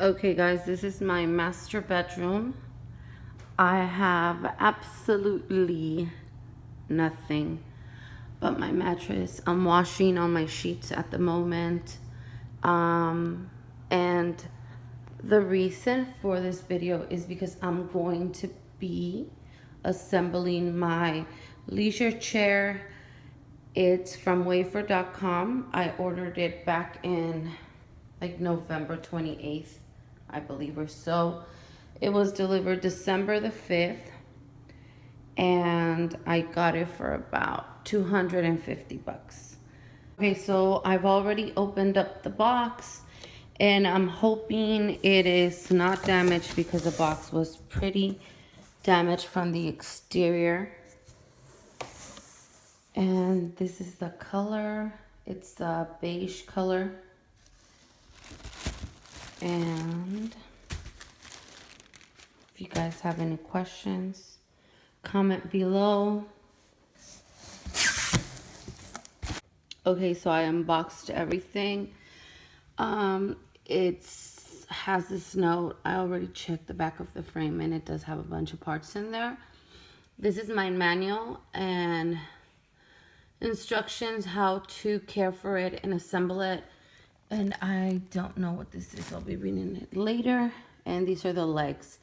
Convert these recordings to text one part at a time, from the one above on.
Okay guys, this is my master bedroom. I have absolutely nothing but my mattress. I'm washing on my sheets at the moment. And the reason for this video is because I'm going to be assembling my leisure chair. It's from Wayfair.com. I ordered it back in like November 28th, I believe, or so. It was delivered December the 5th, and I got it for about 250 bucks. Okay, so I've already opened up the box, and I'm hoping it is not damaged because the box was pretty damaged from the exterior. And this is the color. It's the beige color. And if you guys have any questions, comment below. Okay, so I unboxed everything. It has this note. I already checked the back of the frame, and it does have a bunch of parts in there. This is my manual and instructions how to care for it and assemble it. And I don't know what this is. I'll be reading it later. And these are the legs.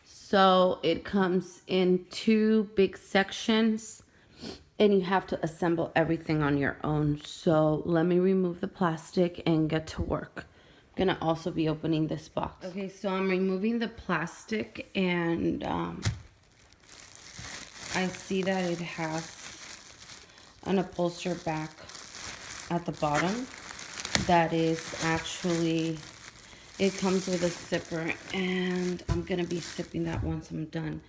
So it comes in two big sections, and you have to assemble everything on your own. So let me remove the plastic and get to work. I'm gonna also be opening this box. Okay, so I'm removing the plastic, and I see that it has an upholster back at the bottom. That is actually, it comes with a zipper, and I'm gonna be zipping that once I'm done.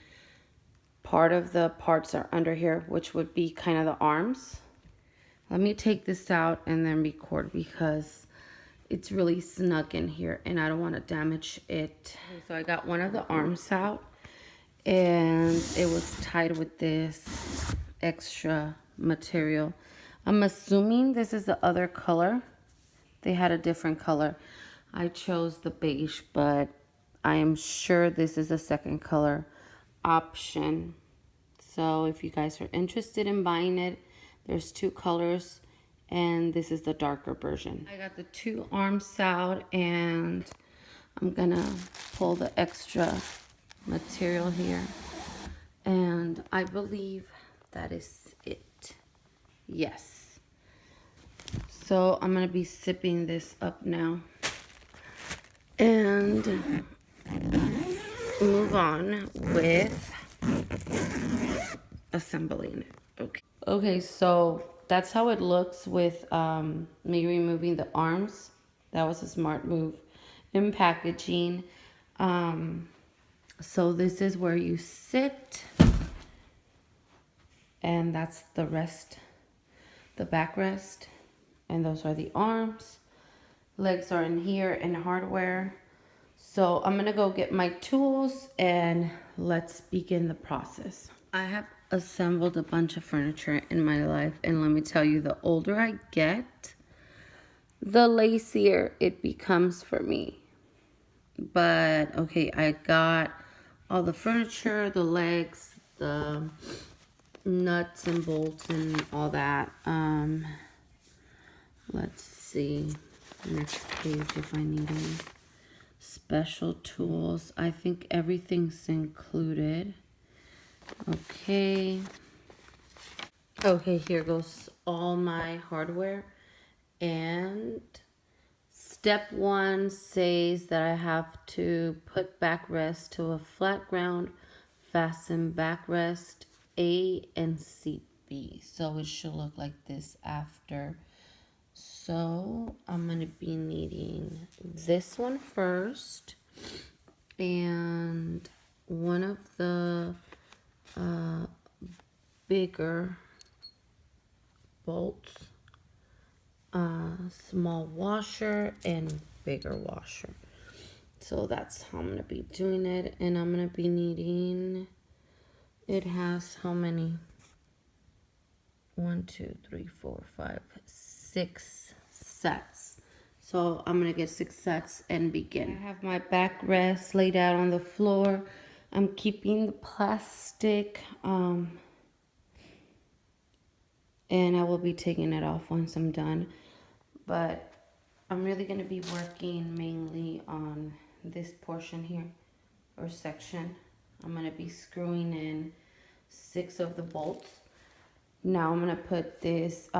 Part of the parts are under here, which would be kind of the arms. Let me take this out and then record because it's really snug in here and I don't want to damage it. So I got one of the arms out, and it was tied with this extra material. I'm assuming this is the other color. They had a different color. I chose the beige, but I am sure this is a second color option. So if you guys are interested in buying it, there's two colors, and this is the darker version. I got the two arms out, and I'm gonna pull the extra material here, and I believe that is it. Yes. So I'm gonna be zipping this up now and move on with assembling it. Okay, so that's how it looks with me removing the arms. That was a smart move in packaging. So this is where you sit, and that's the rest, the backrest, and those are the arms. Legs are in here and hardware. So I'm gonna go get my tools and let's begin the process. I have assembled a bunch of furniture in my life, and let me tell you, the older I get, the lazier it becomes for me. But okay, I got all the furniture, the legs, the nuts and bolts and all that. Let's see, next page if I need any. Special tools. I think everything's included. Okay. Okay, here goes all my hardware. And step 1 says that I have to put backrest to a flat ground, fasten backrest A and seat B. So it should look like this after. So I'm going to be needing this one first, and one of the bigger bolts, small washer and bigger washer. So that's how I'm going to be doing it. And I'm going to be needing, it has how many? 1, 2, 3, 4, 5, 6 sets. So I'm gonna get 6 sets and begin. I have my backrest laid out on the floor. I'm keeping the plastic, and I will be taking it off once I'm done. But I'm really gonna be working mainly on this portion here, or section. I'm gonna be screwing in 6 of the bolts. Now I'm gonna put this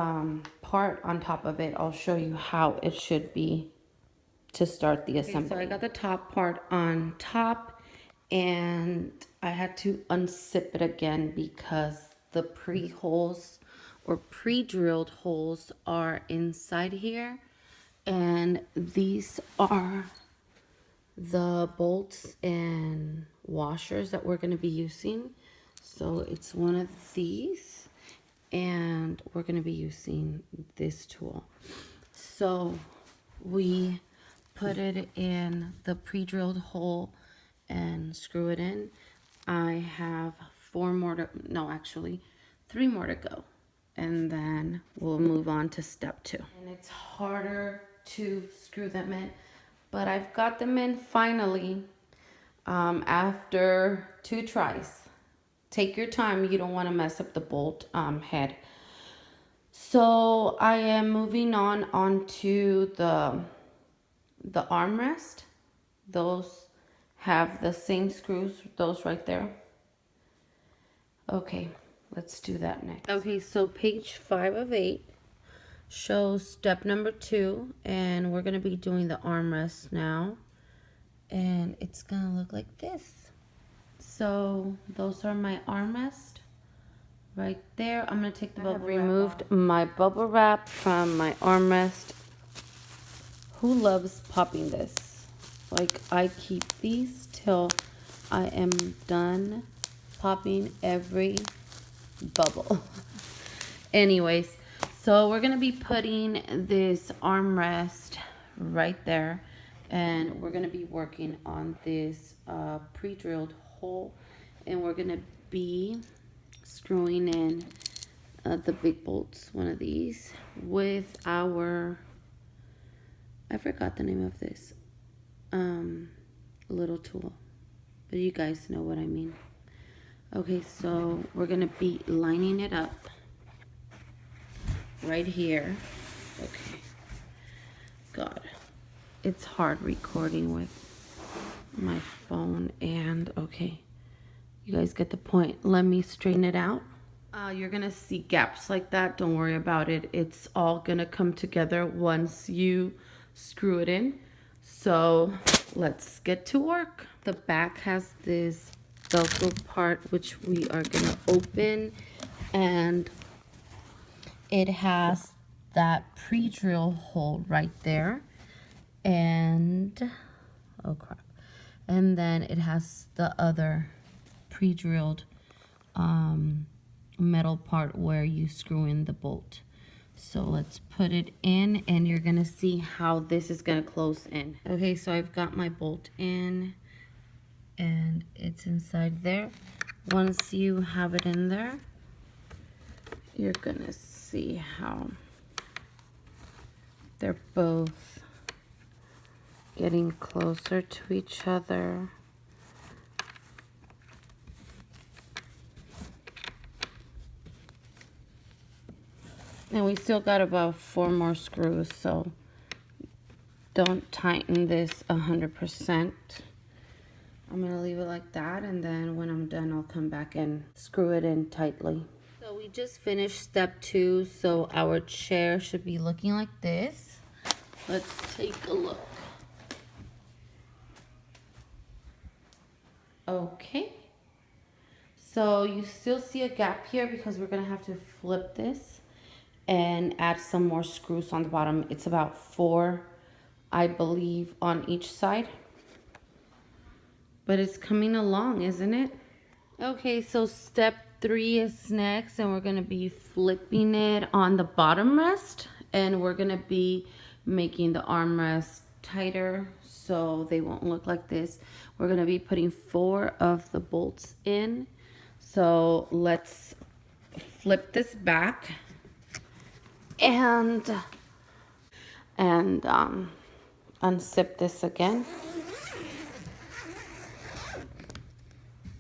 part on top of it. I'll show you how it should be to start the assembly. Okay, so I got the top part on top, and I had to unzip it again because the pre-holes or pre-drilled holes are inside here, and these are the bolts and washers that we're going to be using. So it's one of these, and we're going to be using this tool. So we put it in the pre-drilled hole and screw it in. I have 4 more to, no, actually 3 more to go, and then we'll move on to step 2. And it's harder to screw them in, but I've got them in finally, after 2 tries. Take your time, you don't want to mess up the bolt head. So I am moving on onto the armrest. Those have the same screws, those right there. Okay, let's do that next. Okay, so page 5 of 8 shows step number 2, and we're gonna be doing the armrest now, and it's gonna look like this. So those are my armrest right there. I'm gonna take the bubble wrap. Removed my bubble wrap from my armrest. Who loves popping this? Like, I keep these till I am done popping every bubble. Anyways, so we're gonna be putting this armrest right there, and we're gonna be working on this pre-drilled hole, and we're gonna be screwing in the big bolts, one of these, with our, I forgot the name of this little tool, but you guys know what I mean. Okay, so we're gonna be lining it up right here. Okay, God, it's hard recording with my phone, and okay, you guys get the point. Let me straighten it out. You're gonna see gaps like that. Don't worry about it. It's all gonna come together once you screw it in. So let's get to work. The back has this Velcro part which we are gonna open, and it has that pre-drill hole right there, and oh crap, and then it has the other pre-drilled metal part where you screw in the bolt. So let's put it in, and you're gonna see how this is gonna close in. Okay, so I've got my bolt in, and it's inside there. Once you have it in there, you're gonna see how they're both getting closer to each other. And we still got about 4 more screws, so don't tighten this 100%. I'm gonna leave it like that, and then when I'm done, I'll come back and screw it in tightly. So we just finished step 2, so our chair should be looking like this. Let's take a look. Okay. So you still see a gap here because we're gonna have to flip this and add some more screws on the bottom. It's about 4, I believe, on each side. But it's coming along, isn't it? Okay, so step 3 is next, and we're gonna be flipping it on the bottom rest, and we're gonna be making the armrest tighter so they won't look like this. We're gonna be putting 4 of the bolts in. So let's flip this back and unzip this again.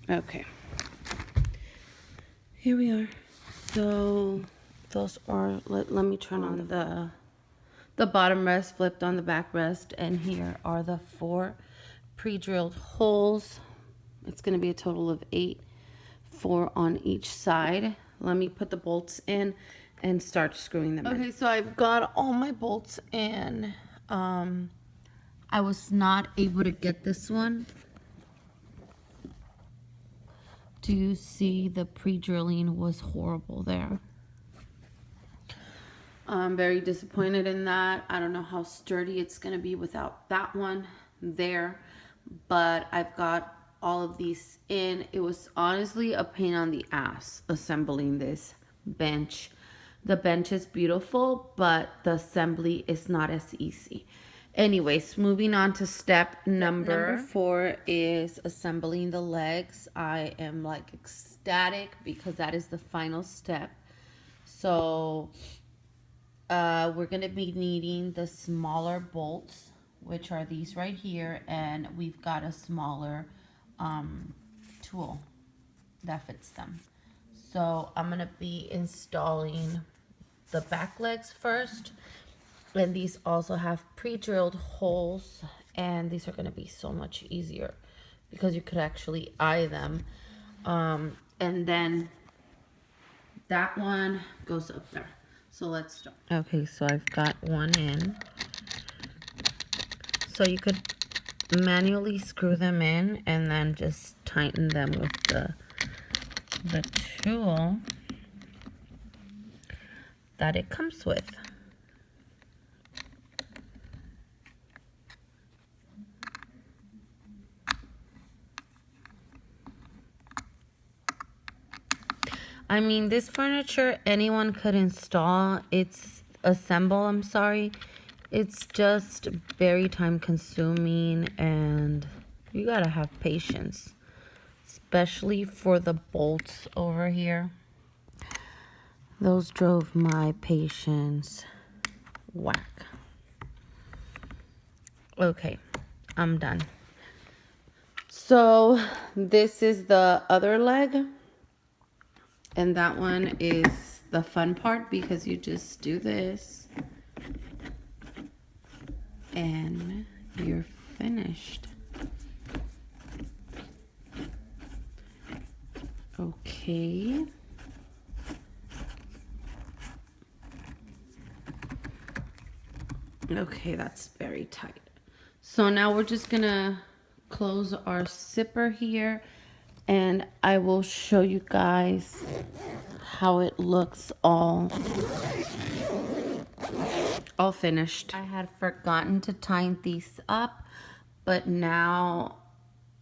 Okay. Here we are. So those are, let me turn on the bottom rest, flipped on the back rest, and here are the 4 pre-drilled holes. It's going to be a total of 8, 4 on each side. Let me put the bolts in and start screwing them in. Okay, so I've got all my bolts in. I was not able to get this one. Do you see the pre-drilling was horrible there? I'm very disappointed in that. I don't know how sturdy it's going to be without that one there, but I've got all of these in. It was honestly a pain on the ass assembling this bench. The bench is beautiful, but the assembly is not as easy. Anyways, moving on to step number 4 is assembling the legs. I am like ecstatic because that is the final step. So we're going to be needing the smaller bolts, which are these right here, and we've got a smaller tool that fits them. So I'm going to be installing the back legs first, and these also have pre-drilled holes, and these are going to be so much easier because you could actually eye them. And then that one goes up there. So let's start. Okay, so I've got one in. So you could manually screw them in and then just tighten them with the tool that it comes with. I mean, this furniture anyone could install. It's I'm sorry. It's just very time consuming, and you gotta have patience, especially for the bolts over here. Those drove my patience whack. Okay, I'm done. So this is the other leg. And that one is the fun part because you just do this and you're finished. Okay. Okay, that's very tight. So now we're just gonna close our zipper here, and I will show you guys how it looks all finished. I had forgotten to tighten these up, but now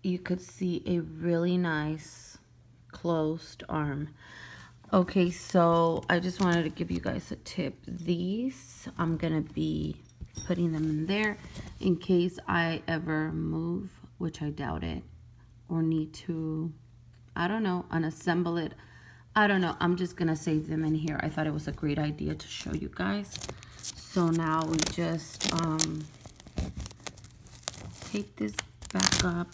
you could see a really nice closed arm. Okay, so I just wanted to give you guys a tip. These, I'm gonna be putting them in there in case I ever move, which I doubt it, or need to, I don't know, unassemble it. I don't know. I'm just going to save them in here. I thought it was a great idea to show you guys. So now we just take this back up,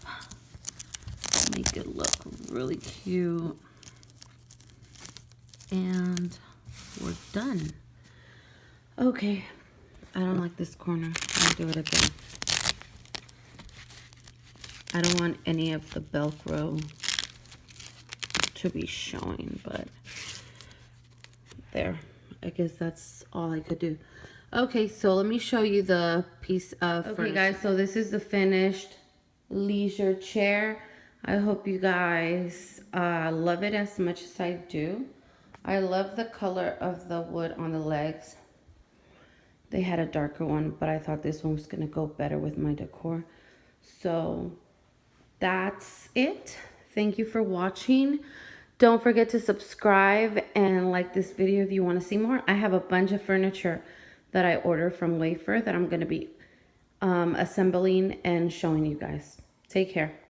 make it look really cute, and we're done. Okay. I don't like this corner. I'll do it again. I don't want any of the Velcro to be showing, but there. I guess that's all I could do. Okay, so let me show you the piece of furniture. Okay, guys, so this is the finished leisure chair. I hope you guys love it as much as I do. I love the color of the wood on the legs. They had a darker one, but I thought this one was going to go better with my decor. So that's it. Thank you for watching. Don't forget to subscribe and like this video if you want to see more. I have a bunch of furniture that I ordered from Wayfair that I'm going to be assembling and showing you guys. Take care.